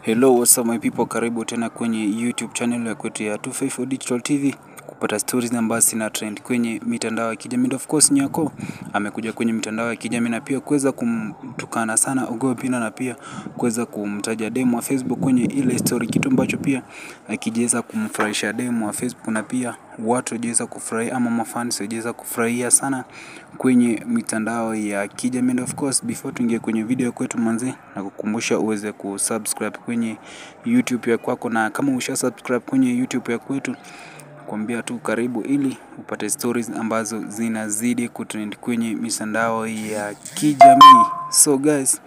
Hello, what's up my people, karibu tena kwenye YouTube channel ya kwetu ya 254 Digital TV kupata stories ambazo zina trend kwenye mitandao ya kijamii. Of course Nyako amekuja kwenye mitandao ya kijamii na pia kuweza kumtukana sana Ogobina na pia kuweza kumtaja demo wa Facebook kwenye ile story, kitu ambacho pia akijeza kumfurahisha demo wa Facebook na pia watu wajeza kufurahia ama mafans wajeza kufurahia sana kwenye mitandao ya kijamii. Of course before tuingie kwenye video kwetu manzi, na kukumbusha uweze kusubscribe kwenye YouTube ya kwako, na kama usha subscribe kwenye YouTube ya kwetu kuambia tu karibu ili upate stories ambazo zinazidi kutrend kwenye mitandao ya kijamii. So guys,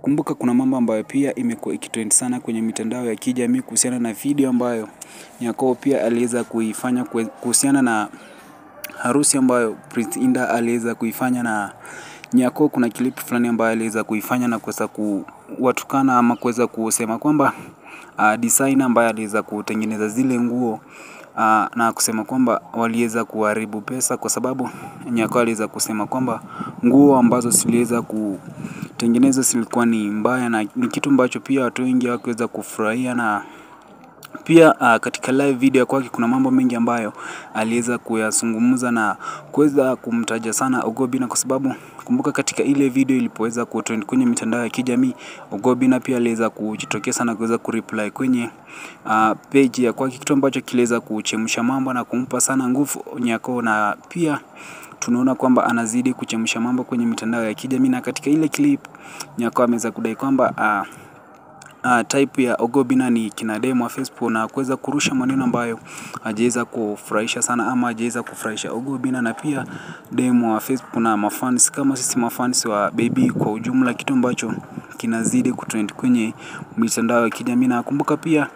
kumbuka kuna mambo ambayo pia imekuwa ikitrend sana kwenye mitandao ya kijamii kuhusiana na video ambayo Nyako pia aliweza kuifanya kuhusiana na harusi ambayo Prince Indah aliweza kuifanya na Nyako. Kuna clip fulani ambayo aliweza kuifanya na kuweza kuwatukana ama kuweza kusema kwamba designer ambaye aliweza kutengeneza zile nguo na kusema kwamba waliweza kuharibu pesa, kwa sababu Nyako aliweza kusema kwamba nguo ambazo ziliweza kutengenezwa zilikuwa ni mbaya, na ni kitu ambacho pia watu wengi hawakuweza kufurahia. Na pia katika live video kwake kuna mambo mengi ambayo aliweza kuyazungumza na kuweza kumtaja sana Ogobina, kwa sababu kumbuka katika ile video ilipoweza kutrend kwenye mitandao ya kijamii, Ogobina pia aliweza kujitokeza sana kuweza kureply kwenye page ya kwake, kitu ambacho kiliweza kuchemsha mambo na kumpa sana nguvu Nyako, na pia tunaona kwamba anazidi kuchemsha mambo kwenye mitandao ya kijamii. Na katika ile clip Nyako ameweza kudai kwamba type ya Ogobina ni kina demo wa Facebook, na kuweza kurusha maneno ambayo hajaweza kufurahisha sana ama hajaweza kufurahisha Ogobina na pia demo wa Facebook na mafans kama sisi mafans wa baby kwa ujumla, kitu ambacho kinazidi kutrend kwenye mitandao ya kijamii. Na kumbuka pia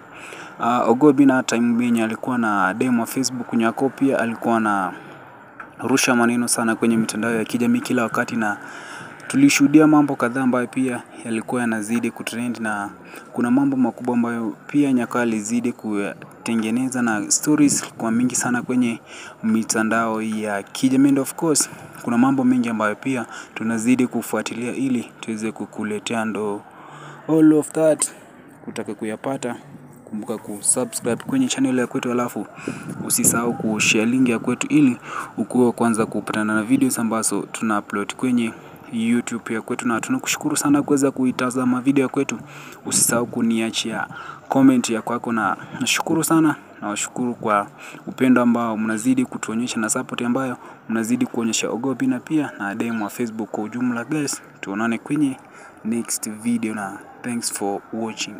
Ogobina time yenye alikuwa na demo wa Facebook, Nyako pia alikuwa na rusha maneno sana kwenye mitandao ya kijamii kila wakati, na tulishuhudia mambo kadhaa ambayo pia yalikuwa yanazidi kutrend, na kuna mambo makubwa ambayo pia Nyako alizidi kutengeneza na stories kwa mingi sana kwenye mitandao ya kijamii. Of course kuna mambo mengi ambayo pia tunazidi kufuatilia ili tuweze kukuletea all of that. Kutaka kuyapata, kumbuka kusubscribe kwenye channel ya kwetu, alafu usisahau kushare link ya kwetu ili ukuwe kwanza kupatana na videos ambazo tuna upload kwenye YouTube ya kwetu. Na tunakushukuru sana kuweza kuitazama video ya kwetu. Usisahau kuniachia comment ya kwako, na nashukuru sana, na washukuru kwa upendo ambao mnazidi kutuonyesha na support ambayo mnazidi kuonyesha Ogobina pia na demo wa Facebook kwa ujumla. Guys, tuonane kwenye next video na thanks for watching.